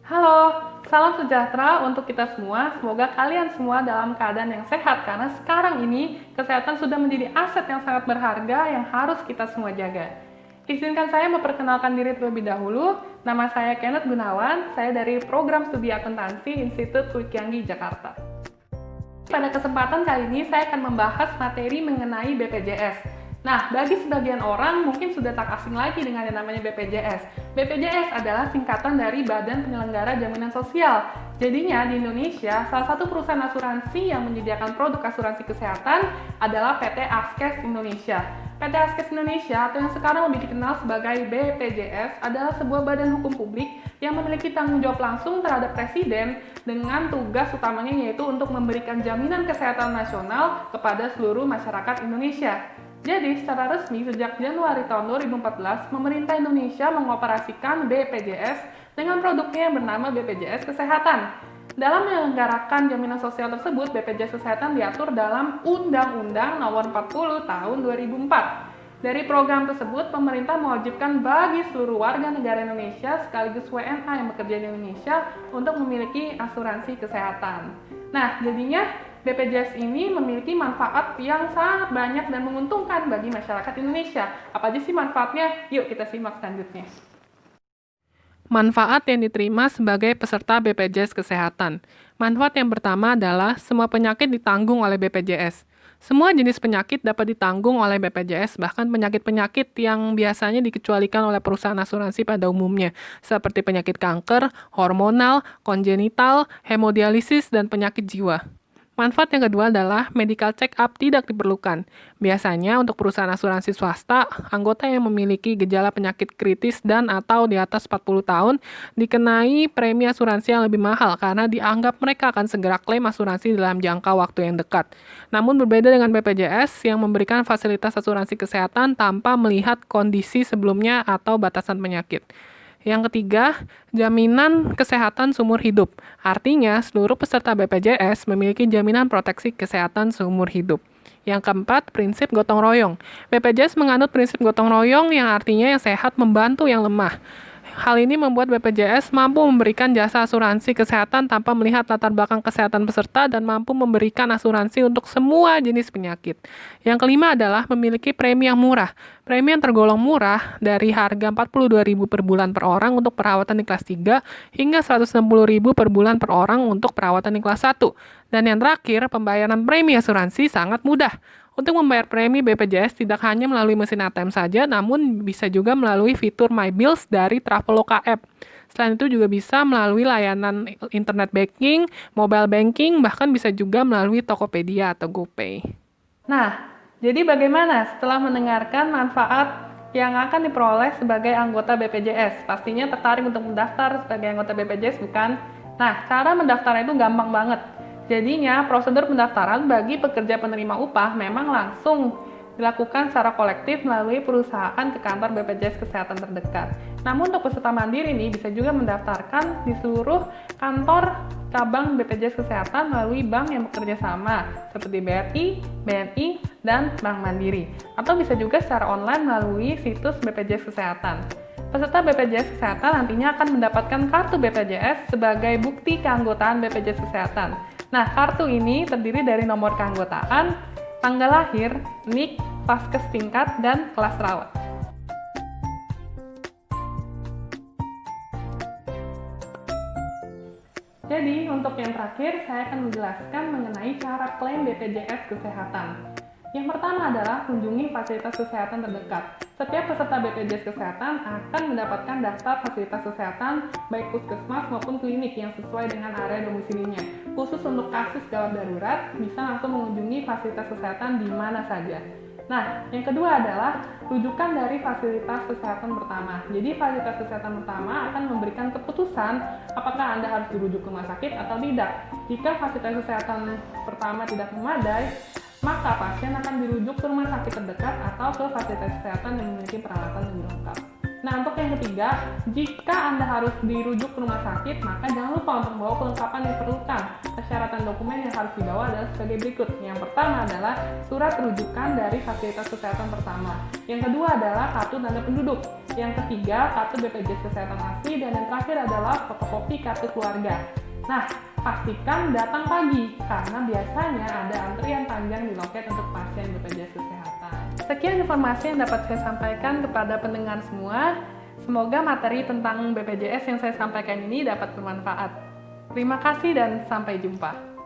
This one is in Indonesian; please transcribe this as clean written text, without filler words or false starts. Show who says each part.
Speaker 1: Halo, salam sejahtera untuk kita semua. Semoga kalian semua dalam keadaan yang sehat karena sekarang ini kesehatan sudah menjadi aset yang sangat berharga yang harus kita semua jaga. Izinkan saya memperkenalkan diri terlebih dahulu. Nama saya Kenneth Gunawan, saya dari Program Studi Akuntansi Institut Kuikianggi Jakarta. Pada kesempatan kali ini saya akan membahas materi mengenai BPJS. Nah, bagi sebagian orang mungkin sudah tak asing lagi dengan yang namanya BPJS. BPJS adalah singkatan dari Badan Penyelenggara Jaminan Sosial. Jadinya di Indonesia, salah satu perusahaan asuransi yang menyediakan produk asuransi kesehatan adalah PT Askes Indonesia. PT Askes Indonesia atau yang sekarang lebih dikenal sebagai BPJS adalah sebuah badan hukum publik yang memiliki tanggung jawab langsung terhadap Presiden dengan tugas utamanya yaitu untuk memberikan jaminan kesehatan nasional kepada seluruh masyarakat Indonesia. Jadi, secara resmi sejak Januari tahun 2014, pemerintah Indonesia mengoperasikan BPJS dengan produknya yang bernama BPJS Kesehatan. Dalam menyelenggarakan jaminan sosial tersebut, BPJS Kesehatan diatur dalam Undang-Undang Nomor 40 Tahun 2004. Dari program tersebut, pemerintah mewajibkan bagi seluruh warga negara Indonesia sekaligus WNA yang bekerja di Indonesia untuk memiliki asuransi kesehatan. Nah, jadinya BPJS ini memiliki manfaat yang sangat banyak dan menguntungkan bagi masyarakat Indonesia. Apa aja sih manfaatnya? Yuk kita simak selanjutnya. Manfaat yang diterima sebagai peserta BPJS Kesehatan. Manfaat yang pertama adalah semua penyakit ditanggung oleh BPJS. Semua jenis penyakit dapat ditanggung oleh BPJS, bahkan penyakit-penyakit yang biasanya dikecualikan oleh perusahaan asuransi pada umumnya, seperti penyakit kanker, hormonal, kongenital, hemodialisis, dan penyakit jiwa. Manfaat yang kedua adalah medical check-up tidak diperlukan. Biasanya untuk perusahaan asuransi swasta, anggota yang memiliki gejala penyakit kritis dan atau di atas 40 tahun dikenai premi asuransi yang lebih mahal karena dianggap mereka akan segera klaim asuransi dalam jangka waktu yang dekat. Namun berbeda dengan BPJS yang memberikan fasilitas asuransi kesehatan tanpa melihat kondisi sebelumnya atau batasan penyakit. Yang ketiga, jaminan kesehatan seumur hidup. Artinya, seluruh peserta BPJS memiliki jaminan proteksi kesehatan seumur hidup. Yang keempat, prinsip gotong royong. BPJS menganut prinsip gotong royong yang artinya yang sehat membantu yang lemah. Hal ini membuat BPJS mampu memberikan jasa asuransi kesehatan tanpa melihat latar belakang kesehatan peserta dan mampu memberikan asuransi untuk semua jenis penyakit. Yang kelima adalah memiliki premi yang murah. Premi yang tergolong murah dari harga Rp42.000 per bulan per orang untuk perawatan di kelas 3 hingga Rp160.000 per bulan per orang untuk perawatan di kelas 1. Dan yang terakhir, pembayaran premi asuransi sangat mudah. Untuk membayar premi BPJS tidak hanya melalui mesin ATM saja, namun bisa juga melalui fitur My Bills dari Traveloka App. Selain itu juga bisa melalui layanan internet banking, mobile banking, bahkan bisa juga melalui Tokopedia atau GoPay. Nah, jadi bagaimana setelah mendengarkan manfaat yang akan diperoleh sebagai anggota BPJS? Pastinya tertarik untuk mendaftar sebagai anggota BPJS, bukan? Nah, cara mendaftar itu gampang banget. Jadinya, prosedur pendaftaran bagi pekerja penerima upah memang langsung dilakukan secara kolektif melalui perusahaan ke kantor BPJS Kesehatan terdekat. Namun untuk peserta mandiri nih bisa juga mendaftarkan di seluruh kantor cabang BPJS Kesehatan melalui bank yang bekerja sama seperti BRI, BNI, dan Bank Mandiri. Atau bisa juga secara online melalui situs BPJS Kesehatan. Peserta BPJS Kesehatan nantinya akan mendapatkan kartu BPJS sebagai bukti keanggotaan BPJS Kesehatan. Nah, kartu ini terdiri dari nomor keanggotaan, tanggal lahir, NIK, vaskes tingkat, dan kelas rawat. Jadi, untuk yang terakhir, saya akan menjelaskan mengenai cara klaim BPJS Kesehatan. Yang pertama adalah kunjungi fasilitas kesehatan terdekat. Setiap peserta BPJS Kesehatan akan mendapatkan daftar fasilitas kesehatan baik puskesmas maupun klinik yang sesuai dengan area domisilinya. Khusus untuk kasus gawat darurat, bisa langsung mengunjungi fasilitas kesehatan di mana saja. Nah, yang kedua adalah rujukan dari fasilitas kesehatan pertama. Jadi, fasilitas kesehatan pertama akan memberikan keputusan apakah Anda harus dirujuk ke rumah sakit atau tidak. Jika fasilitas kesehatan pertama tidak memadai, maka pasien akan dirujuk ke rumah sakit terdekat atau ke fasilitas kesehatan yang memiliki peralatan lebih lengkap. Nah, untuk yang ketiga, jika Anda harus dirujuk ke rumah sakit, maka jangan lupa untuk membawa kelengkapan yang diperlukan. Persyaratan dokumen yang harus dibawa adalah sebagai berikut. Yang pertama adalah surat rujukan dari fasilitas kesehatan pertama. Yang kedua adalah kartu tanda penduduk. Yang ketiga, kartu BPJS Kesehatan asli. Dan yang terakhir adalah fotokopi kartu keluarga. Nah, pastikan datang pagi, karena biasanya ada antrian panjang di loket untuk pasien BPJS Kesehatan. Sekian informasi yang dapat saya sampaikan kepada pendengar semua. Semoga materi tentang BPJS yang saya sampaikan ini dapat bermanfaat. Terima kasih dan sampai jumpa.